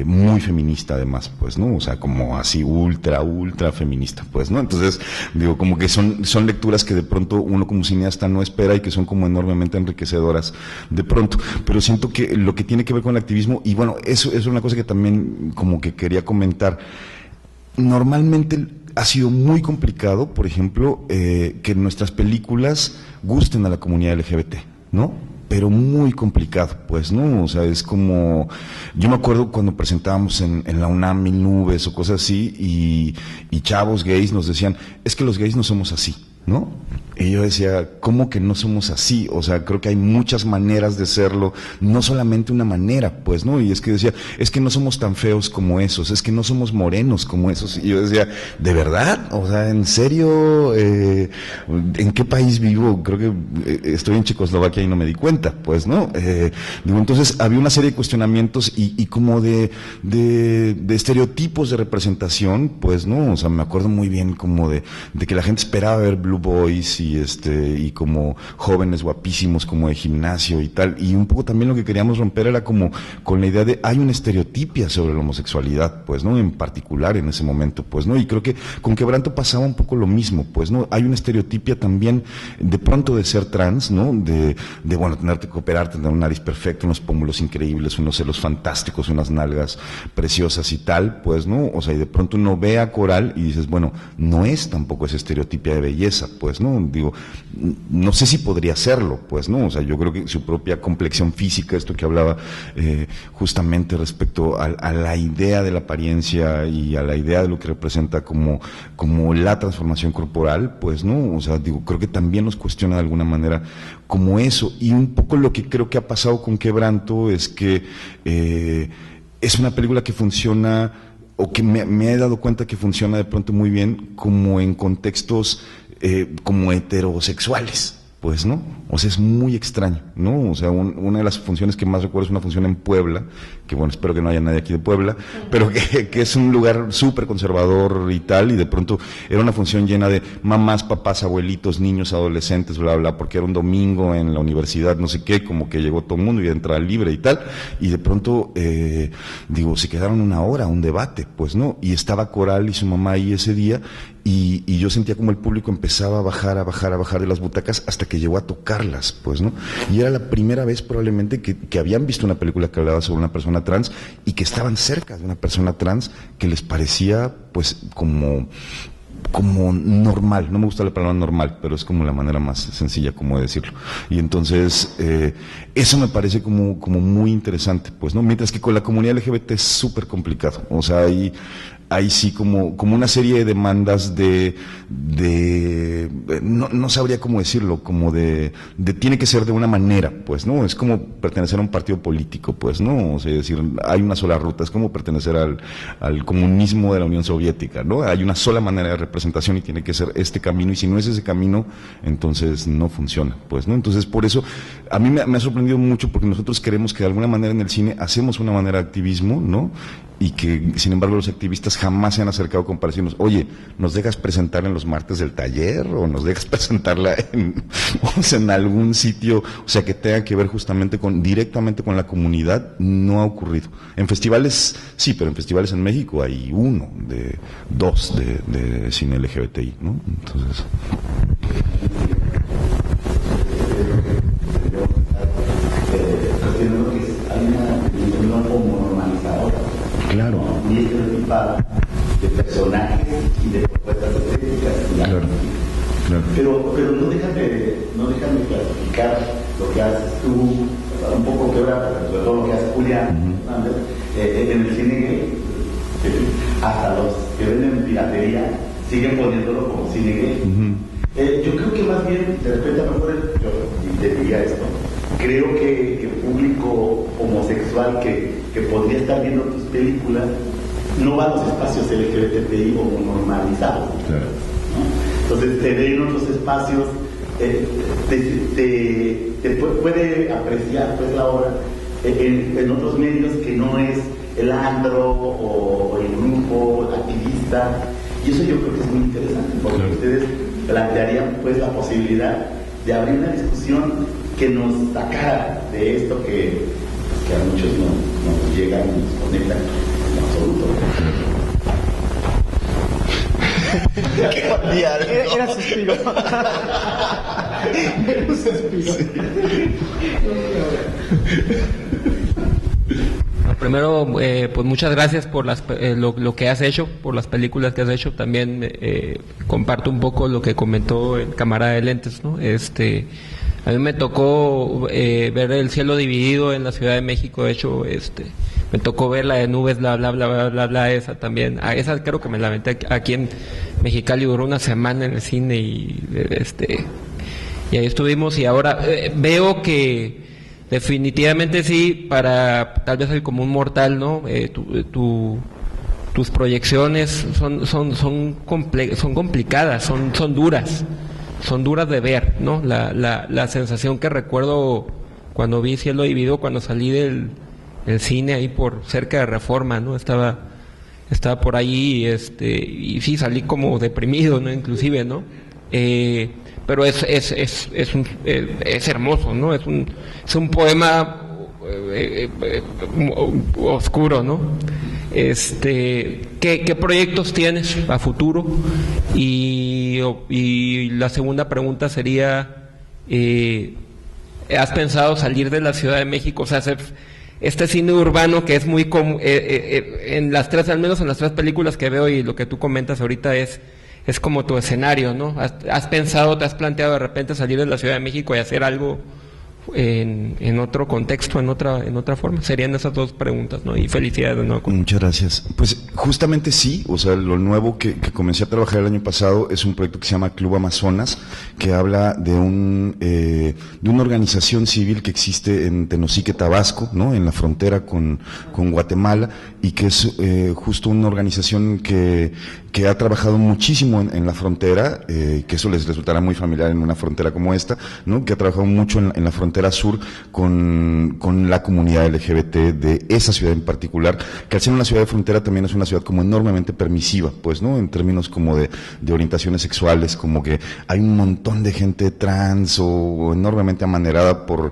muy feminista además, pues, ¿no? O sea, como así ultra feminista, pues, ¿no? Entonces, digo, como que son lecturas que de pronto uno como cineasta no espera y que son como enormemente enriquecedoras de pronto, pero siento que lo que tiene que ver con el activismo, y bueno, eso es una cosa que también como que quería comentar, normalmente ha sido muy complicado, por ejemplo, que nuestras películas gusten a la comunidad LGBT, ¿no? Pero muy complicado, pues, ¿no? O sea, es como, yo me acuerdo cuando presentábamos en la UNAM Mil Nubes o cosas así, y chavos gays nos decían, es que los gays no somos así, ¿no? Y yo decía, ¿cómo que no somos así? O sea, creo que hay muchas maneras de serlo, no solamente una manera, pues, ¿no? Y es que decía, es que no somos tan feos como esos, es que no somos morenos como esos. Y yo decía, ¿de verdad? O sea, ¿en serio? ¿En qué país vivo? Creo que estoy en Checoslovaquia y no me di cuenta, pues, ¿no? Digo, entonces había una serie de cuestionamientos y como de estereotipos de representación, pues, ¿no? O sea, me acuerdo muy bien como de que la gente esperaba ver Blue Boys y como jóvenes guapísimos como de gimnasio y tal, y un poco también lo que queríamos romper era como con la idea de hay una estereotipia sobre la homosexualidad, pues, ¿no? En particular en ese momento, pues, ¿no? Y creo que con Quebranto pasaba un poco lo mismo, pues, ¿no? Hay una estereotipia también de pronto de ser trans, ¿no? De bueno, tenerte que operar, tener un nariz perfecto, unos pómulos increíbles, unos celos fantásticos, unas nalgas preciosas y tal, pues, ¿no? O sea, y de pronto uno ve a Coral y dices, bueno, no es tampoco esa estereotipia de belleza, pues, ¿no? Digo, no sé si podría serlo, pues, ¿no? O sea, yo creo que su propia complexión física, esto que hablaba justamente respecto a la idea de la apariencia y a la idea de lo que representa como la transformación corporal, pues, ¿no? O sea, digo, creo que también nos cuestiona de alguna manera como eso. Y un poco lo que creo que ha pasado con Quebranto es que es una película que funciona, o que me he dado cuenta que funciona de pronto muy bien como en contextos como heterosexuales, pues, ¿no? O sea, es muy extraño, ¿no? O sea, una de las funciones que más recuerdo es una función en Puebla, que bueno, espero que no haya nadie aquí de Puebla, pero que es un lugar súper conservador y tal, y de pronto era una función llena de mamás, papás, abuelitos, niños, adolescentes, bla, bla, porque era un domingo en la universidad, no sé qué, como que llegó todo el mundo y entrada libre y tal, y de pronto, digo, se quedaron una hora, un debate, pues, ¿no? Y estaba Coral y su mamá ahí ese día, y yo sentía como el público empezaba a bajar de las butacas hasta que llegó a tocarlas, pues, ¿no? Y era la primera vez probablemente que habían visto una película que hablaba sobre una persona trans y que estaban cerca de una persona trans que les parecía, pues, como normal. No me gusta la palabra normal, pero es como la manera más sencilla como de decirlo. Y entonces, eso me parece como muy interesante, pues, ¿no? Mientras que con la comunidad LGBT es súper complicado. O sea, hay sí como una serie de demandas no sabría cómo decirlo, como de tiene que ser de una manera, pues, ¿no? Es como pertenecer a un partido político, pues, ¿no? O sea, es decir, hay una sola ruta, es como pertenecer al comunismo de la Unión Soviética, ¿no? Hay una sola manera de representación y tiene que ser este camino, y si no es ese camino, entonces no funciona, pues, ¿no? Entonces, por eso, a mí me ha sorprendido mucho, porque nosotros queremos que de alguna manera en el cine hacemos una manera de activismo, ¿no? Y que, sin embargo, los activistas jamás se han acercado con para decirnos, oye, ¿nos dejas presentarla en los martes del taller? ¿O nos dejas presentarla en algún sitio? O sea, que tenga que ver justamente directamente con la comunidad. No ha ocurrido. En festivales, sí, pero en festivales en México hay dos de cine LGBTI, ¿no? Entonces... Claro. Y estereotipada de personajes y de propuestas estéticas. Claro. Pero no dejan de clasificar lo que haces tú, un poco Quebranto, sobre todo lo que hace Julián Hernández, en el cine gay. Hasta los que venden piratería siguen poniéndolo como cine gay. Yo creo que más bien, de repente a lo mejor yo te diría esto, creo que el público homosexual que podría estar viendo tus películas no va a los espacios LGBTI o normalizados. Claro. ¿No? Entonces te ve en otros espacios, te puede apreciar pues la obra en otros medios que no es el andro o el grupo activista, y eso yo creo que es muy interesante, porque ustedes plantearían pues la posibilidad de abrir una discusión que nos sacara de esto que a muchos no llegan y nos conectan en absoluto. Era suspiro. Era un suspiro. Primero, pues muchas gracias por lo que has hecho, por las películas que has hecho. También comparto un poco lo que comentó el camarada de lentes, ¿no? A mí me tocó ver El cielo dividido en la Ciudad de México. De hecho, me tocó ver la de Nubes, bla, bla, bla, bla, bla, bla, esa también. Esa creo que me la aventé aquí en Mexicali, duró una semana en el cine y ahí estuvimos. Y ahora veo que definitivamente sí, para tal vez el común mortal, ¿no? Tus proyecciones son complicadas, son duras de ver, ¿no? La sensación que recuerdo cuando vi Cielo Dividido, cuando salí del cine ahí por cerca de Reforma, ¿no? Estaba por ahí y sí salí como deprimido, ¿no? Inclusive, ¿no? Pero es hermoso, ¿no? Es un poema oscuro, ¿no? ¿Qué proyectos tienes a futuro? Y la segunda pregunta sería, ¿has pensado salir de la Ciudad de México? O sea, hacer este cine urbano que es muy común, en las tres, al menos en las tres películas que veo y lo que tú comentas ahorita es como tu escenario, ¿no? ¿Has pensado, te has planteado de repente salir de la Ciudad de México y hacer algo en otro contexto, en otra forma? Serían esas dos preguntas, ¿no? Y felicidades, ¿no? Muchas gracias. Pues justamente sí, o sea, lo nuevo que comencé a trabajar el año pasado es un proyecto que se llama Club Amazonas, que habla de una organización civil que existe en Tenosique, Tabasco, ¿no? En la frontera con Guatemala, y que es justo una organización que ha trabajado muchísimo en la frontera, que eso les resultará muy familiar en una frontera como esta, ¿no? Que ha trabajado mucho en la frontera sur con la comunidad LGBT de esa ciudad en particular, que al ser una ciudad de frontera también es una ciudad como enormemente permisiva, pues, ¿no? En términos como de orientaciones sexuales, como que hay un montón de gente trans o enormemente amanerada por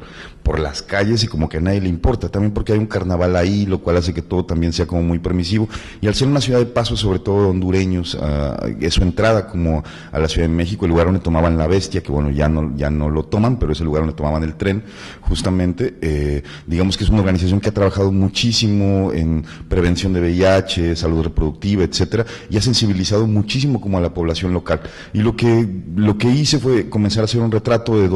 las calles y como que a nadie le importa, también porque hay un carnaval ahí, lo cual hace que todo también sea como muy permisivo, y al ser una ciudad de paso, sobre todo de hondureños, es su entrada como a la Ciudad de México, el lugar donde tomaban la Bestia, que bueno, ya no lo toman, pero es el lugar donde tomaban el tren, justamente, digamos que es una organización que ha trabajado muchísimo en prevención de VIH, salud reproductiva, etcétera, y ha sensibilizado muchísimo como a la población local, y lo que hice fue comenzar a hacer un retrato de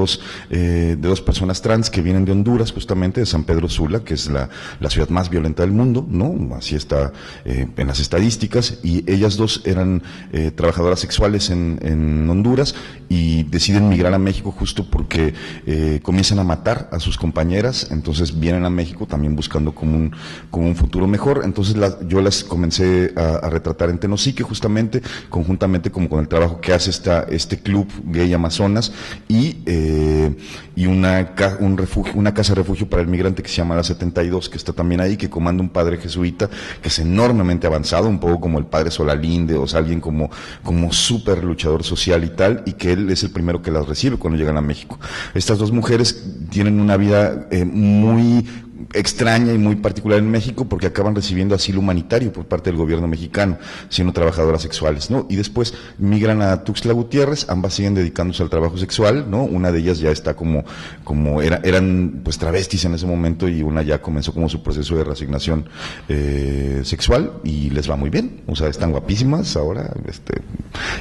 dos personas trans que vienen de Honduras, justamente de San Pedro Sula, que es la ciudad más violenta del mundo, ¿no? Así está en las estadísticas, y ellas dos eran trabajadoras sexuales en Honduras y deciden migrar a México justo porque comienzan a matar a sus compañeras, entonces vienen a México también buscando como un futuro mejor. Entonces yo las comencé a retratar en Tenosique, justamente, conjuntamente como con el trabajo que hace este club gay Amazonas y una casa refugio para el migrante que se llama La 72, que está también ahí, que comanda un padre jesuita que es enormemente avanzado, un poco como el padre Solalinde, o sea, alguien como súper luchador social y tal, y que él es el primero que las recibe cuando llegan a México. Estas dos mujeres tienen una vida muy extraña y muy particular en México porque acaban recibiendo asilo humanitario por parte del gobierno mexicano, siendo trabajadoras sexuales, ¿no? Y después migran a Tuxtla Gutiérrez, ambas siguen dedicándose al trabajo sexual, ¿no? Una de ellas ya está eran pues travestis en ese momento, y una ya comenzó como su proceso de reasignación sexual y les va muy bien, o sea, están guapísimas ahora,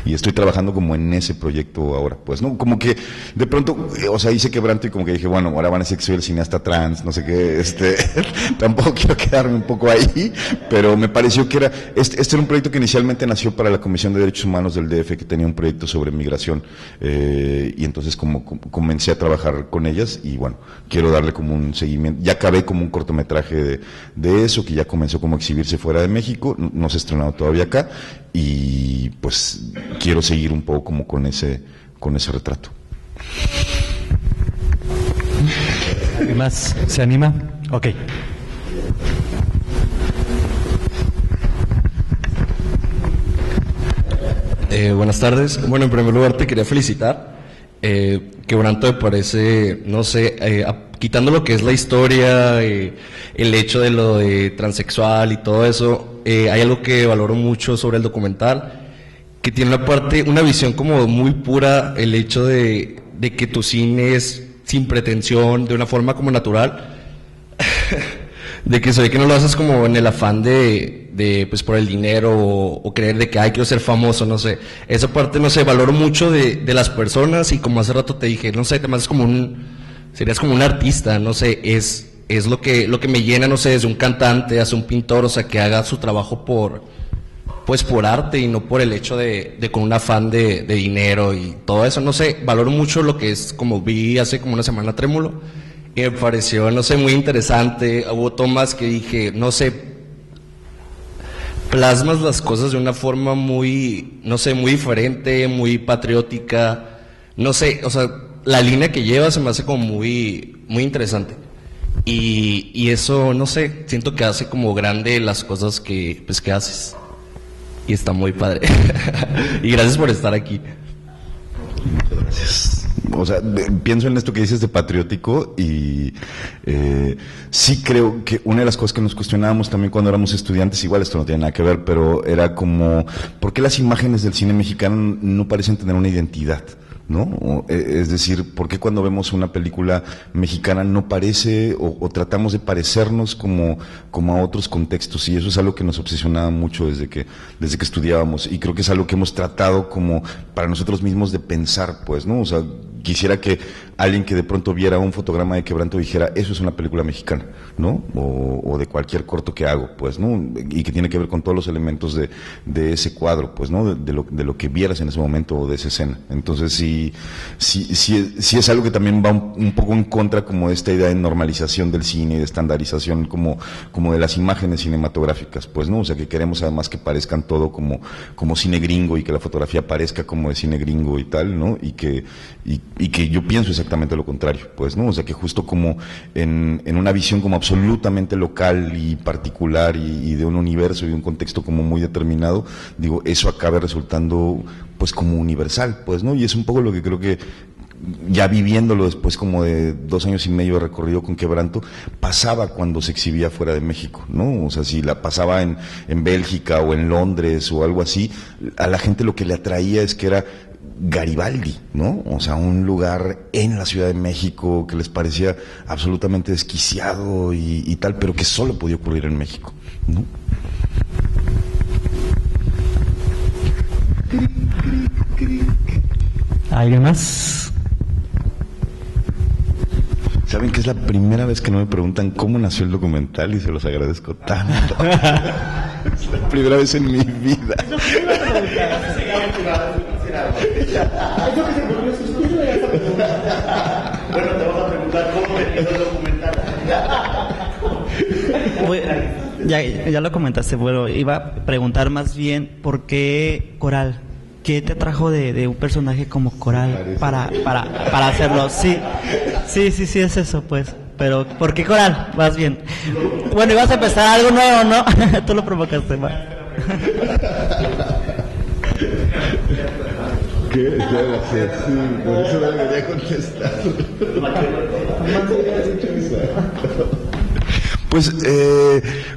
y estoy trabajando como en ese proyecto ahora, pues, ¿no? Como que de pronto, o sea, hice quebranto y como que dije, bueno, ahora van a decir que soy el cineasta trans, no sé qué, tampoco quiero quedarme un poco ahí, pero me pareció que este era un proyecto que inicialmente nació para la Comisión de Derechos Humanos del DF, que tenía un proyecto sobre migración, y entonces como comencé a trabajar con ellas, y bueno, quiero darle como un seguimiento. Ya acabé como un cortometraje de eso, que ya comenzó como a exhibirse fuera de México, no se ha estrenado todavía acá, y pues quiero seguir un poco como con ese retrato. ¿Alguien más se anima? Ok. Buenas tardes. Bueno, en primer lugar te quería felicitar. Quebranto me parece, no sé, quitando lo que es la historia, el hecho de lo de transexual y todo eso, hay algo que valoro mucho sobre el documental, que tiene una visión como muy pura, el hecho de que tu cine es sin pretensión, de una forma como natural. de que se ve que no lo haces como en el afán de pues por el dinero o creer de que, ay, quiero ser famoso, no sé. Esa parte, no sé, valoro mucho de las personas y como hace rato te dije, no sé, te me haces como serías como un artista, no sé, es lo que me llena, no sé, desde un cantante hasta un pintor, o sea, que haga su trabajo por arte y no por el hecho de con un afán de dinero y todo eso, no sé, valoro mucho lo que es, como vi hace como una semana Trémulo, y me pareció, no sé, muy interesante. Hubo tomas que dije, no sé, plasmas las cosas de una forma muy, no sé, muy diferente, muy patriótica, no sé, o sea, la línea que lleva se me hace como muy, muy interesante. Y eso, no sé, siento que hace como grande las cosas que haces. Y está muy padre. Y gracias por estar aquí. Muchas gracias. O sea, pienso en esto que dices de patriótico y sí creo que una de las cosas que nos cuestionábamos también cuando éramos estudiantes, igual esto no tiene nada que ver, pero era como, ¿por qué las imágenes del cine mexicano no parecen tener una identidad? ¿No? Es decir, ¿por qué cuando vemos una película mexicana no parece o tratamos de parecernos como a otros contextos? Y eso es algo que nos obsesionaba mucho desde que estudiábamos, y creo que es algo que hemos tratado como para nosotros mismos de pensar, pues, ¿no? O sea, quisiera que alguien que de pronto viera un fotograma de Quebranto dijera, eso es una película mexicana, ¿no? O de cualquier corto que hago, pues, ¿no? Y que tiene que ver con todos los elementos de ese cuadro, pues, ¿no? De lo que vieras en ese momento o de esa escena. Entonces sí es algo que también va un poco en contra como de esta idea de normalización del cine, de estandarización como de las imágenes cinematográficas, pues, ¿no? O sea, que queremos además que parezcan todo como cine gringo y que la fotografía parezca como de cine gringo y tal, ¿no? Y que yo pienso exactamente lo contrario, pues, ¿no? O sea, que justo como en una visión como absolutamente local y particular y de un universo y de un contexto como muy determinado, digo, eso acabe resultando pues como universal, pues, ¿no? Y es un poco lo que creo que ya viviéndolo después como de 2 años y medio de recorrido con Quebranto, pasaba cuando se exhibía fuera de México, ¿no? O sea, si la pasaba en Bélgica o en Londres o algo así, a la gente lo que le atraía es que era Garibaldi, ¿no? O sea, un lugar en la Ciudad de México que les parecía absolutamente desquiciado y tal, pero que solo podía ocurrir en México, ¿no? ¿Alguien más? ¿Saben que es la primera vez que no me preguntan cómo nació el documental y se los agradezco tanto? Es la primera vez en mi vida. Bueno, te vamos a preguntar cómo te quedó el documental. Ya lo comentaste, bueno, iba a preguntar más bien por qué Coral. ¿Qué te trajo de un personaje como Coral para hacerlo? Sí, es eso, pues. Pero, ¿por qué Coral? Más bien. Bueno, ibas a empezar algo nuevo, ¿no? Tú lo provocaste, va. ¿Qué? Gracias. Sí, por eso no debería contestar. Pues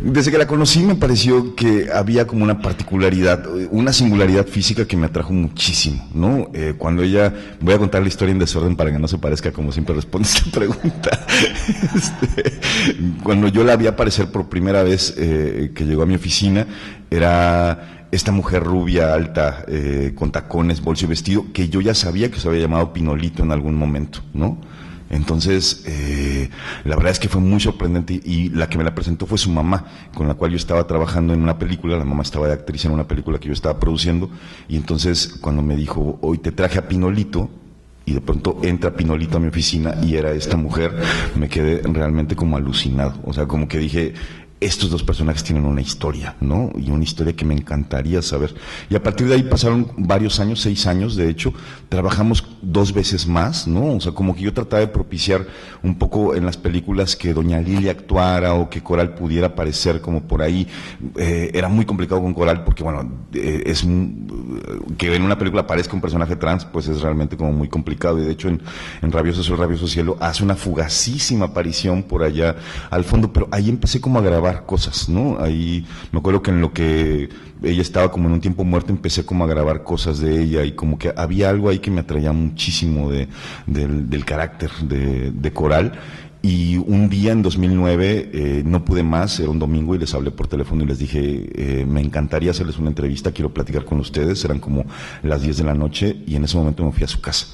desde que la conocí me pareció que había como una particularidad, una singularidad física que me atrajo muchísimo, ¿no? Cuando ella, voy a contar la historia en desorden para que no se parezca como siempre responde esta pregunta. Cuando yo la vi aparecer por primera vez que llegó a mi oficina, era esta mujer rubia, alta, con tacones, bolso y vestido, que yo ya sabía que se había llamado Pinolito en algún momento, ¿no? Entonces, la verdad es que fue muy sorprendente y la que me la presentó fue su mamá, con la cual yo estaba trabajando en una película. La mamá estaba de actriz en una película que yo estaba produciendo, y entonces cuando me dijo, hoy te traje a Pinolito, y de pronto entra Pinolito a mi oficina y era esta mujer, me quedé realmente como alucinado. O sea, como que dije, estos dos personajes tienen una historia, ¿no? Y una historia que me encantaría saber. Y a partir de ahí pasaron varios años, 6 años, de hecho, trabajamos 2 veces más, ¿no? O sea, como que yo trataba de propiciar un poco en las películas que doña Lilia actuara o que Coral pudiera aparecer como por ahí. Era muy complicado con Coral porque, bueno, que en una película aparezca un personaje trans, pues es realmente como muy complicado. Y de hecho, en Rabioso Sol, Rabioso Cielo hace una fugacísima aparición por allá al fondo, pero ahí empecé como a grabar cosas, ¿no? Ahí me acuerdo que en lo que ella estaba como en un tiempo muerto, empecé como a grabar cosas de ella y como que había algo ahí que me atraía muchísimo del carácter de Coral. Y un día en 2009 no pude más, era un domingo y les hablé por teléfono y les dije, me encantaría hacerles una entrevista, quiero platicar con ustedes, eran como las 10 de la noche y en ese momento me fui a su casa.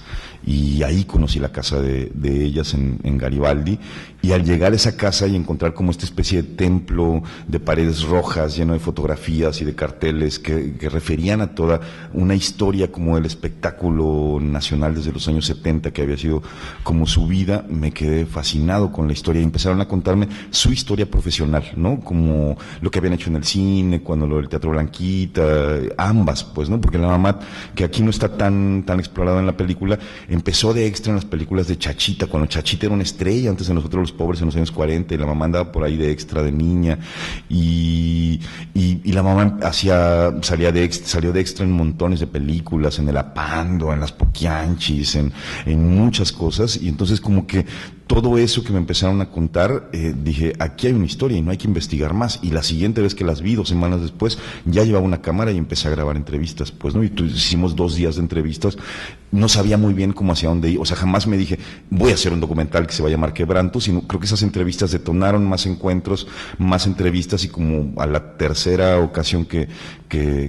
Y ahí conocí la casa de ellas en Garibaldi, y al llegar a esa casa y encontrar como esta especie de templo de paredes rojas lleno de fotografías y de carteles que referían a toda una historia como del espectáculo nacional desde los años 70 que había sido como su vida, me quedé fascinado con la historia y empezaron a contarme su historia profesional, ¿no? Como lo que habían hecho en el cine, cuando lo del Teatro Blanquita, ambas, pues, ¿no? Porque la mamá, que aquí no está tan explorada en la película, empezó de extra en las películas de Chachita, cuando Chachita era una estrella antes de Nosotros los Pobres en los años 40, y la mamá andaba por ahí de extra de niña, y la mamá salió de extra en montones de películas, en El Apando, en Las Poquianchis, en muchas cosas, y entonces como que todo eso que me empezaron a contar, dije, aquí hay una historia y no hay que investigar más. Y la siguiente vez que las vi, 2 semanas después, ya llevaba una cámara y empecé a grabar entrevistas, pues, ¿no? Y hicimos 2 días de entrevistas, no sabía muy bien cómo hacia dónde ir, o sea, jamás me dije, voy a hacer un documental que se va a llamar Quebranto, sino creo que esas entrevistas detonaron más encuentros, más entrevistas, y como a la tercera ocasión que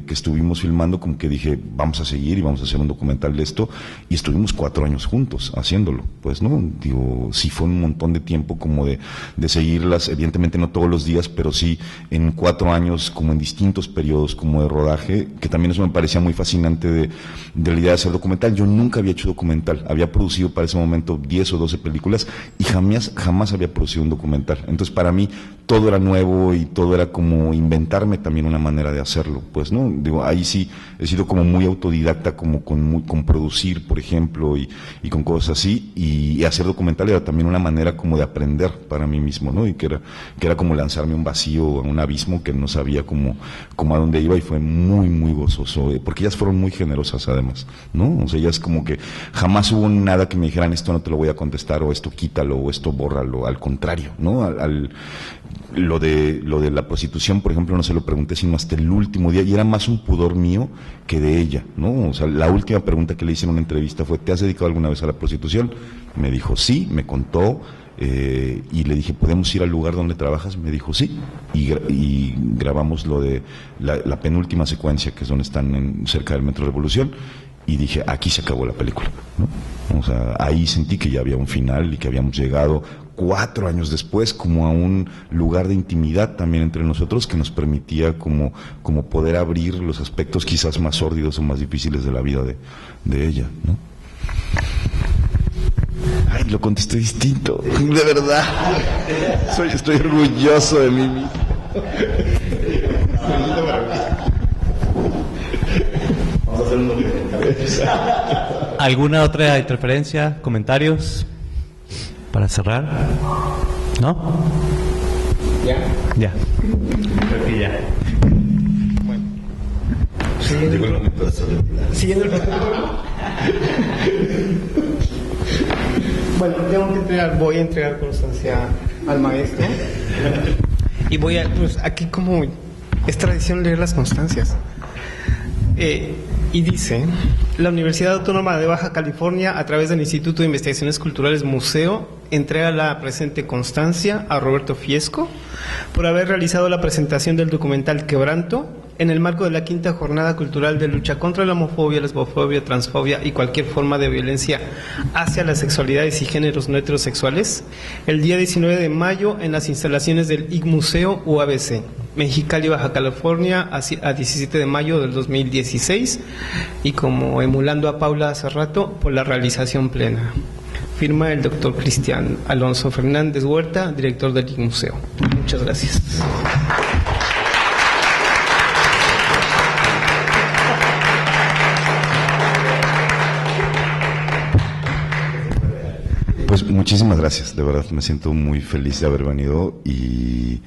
estuvimos filmando, como que dije, vamos a seguir y vamos a hacer un documental de esto, y estuvimos 4 años juntos haciéndolo, pues, ¿no? Digo, sí fue un montón de tiempo como de seguirlas, evidentemente no todos los días, pero sí en 4 años, como en distintos periodos como de rodaje, que también eso me parecía muy fascinante de la idea de hacer documental. Yo nunca había hecho documental, había producido para ese momento 10 o 12 películas y jamás había producido un documental. Entonces para mí todo era nuevo y todo era como inventarme también una manera de hacerlo, pues, ¿no? Digo, ahí sí he sido como muy autodidacta, como con producir, por ejemplo, y con cosas así, y hacer documental era también una manera como de aprender para mí mismo, ¿no? Y que era como lanzarme a un vacío, a un abismo que no sabía cómo a dónde iba, y fue muy, muy gozoso, porque ellas fueron muy generosas además, ¿no? O sea, ellas como que jamás hubo nada que me dijeran, esto no te lo voy a contestar, o esto quítalo, o esto bórralo, al contrario, ¿no? Lo de la prostitución, por ejemplo, no se lo pregunté sino hasta el último día, y era más un pudor mío que de ella, ¿no? O sea, la última pregunta que le hice en una entrevista fue, ¿te has dedicado alguna vez a la prostitución? Me dijo, sí, me contó, y le dije, ¿podemos ir al lugar donde trabajas? Me dijo, sí, y grabamos lo de la penúltima secuencia, que es donde están cerca del Metro Revolución, y dije, aquí se acabó la película, ¿no? O sea, ahí sentí que ya había un final y que habíamos llegado 4 años después como a un lugar de intimidad también entre nosotros, que nos permitía como poder abrir los aspectos quizás más sórdidos o más difíciles de la vida de ella, ¿no? Ay, lo contesté distinto, de verdad. Estoy orgulloso de mí mismo. Vamos a hacer un documental. ¿Alguna otra interferencia, comentarios para cerrar? ¿No? Ya. Creo que ya. Bueno. Siguiendo el Bueno, voy a entregar constancia al maestro. Y pues aquí como es tradición leer las constancias. Y dice, la Universidad Autónoma de Baja California, a través del Instituto de Investigaciones Culturales Museo, entrega la presente constancia a Roberto Fiesco por haber realizado la presentación del documental Quebranto en el marco de la 5ª Jornada Cultural de Lucha contra la Homofobia, Lesbofobia, Transfobia y cualquier forma de violencia hacia las sexualidades y géneros no heterosexuales, el día 19 de mayo en las instalaciones del IG Museo UABC, Mexicali, Baja California, a 17 de mayo del 2016, y como emulando a Paula hace rato, por la realización plena. Firma el doctor Cristian Alonso Fernández Huerta, director del IG Museo. Muchas gracias. Pues muchísimas gracias, de verdad me siento muy feliz de haber venido y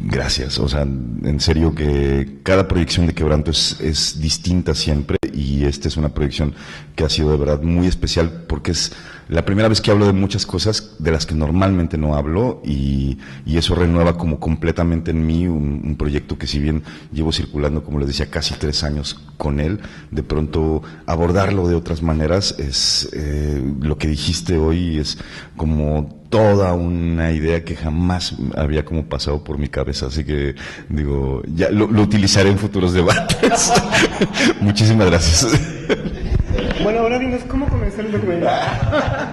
gracias, o sea, en serio que cada proyección de Quebranto es distinta siempre, y esta es una proyección que ha sido de verdad muy especial porque es la primera vez que hablo de muchas cosas de las que normalmente no hablo, y eso renueva como completamente en mí un proyecto que, si bien llevo circulando, como les decía, casi 3 años con él, de pronto abordarlo de otras maneras es lo que dijiste hoy, es como toda una idea que jamás había como pasado por mi cabeza, así que digo, ya lo utilizaré en futuros debates. Muchísimas gracias. Bueno, ahora dinos cómo comenzó el documental.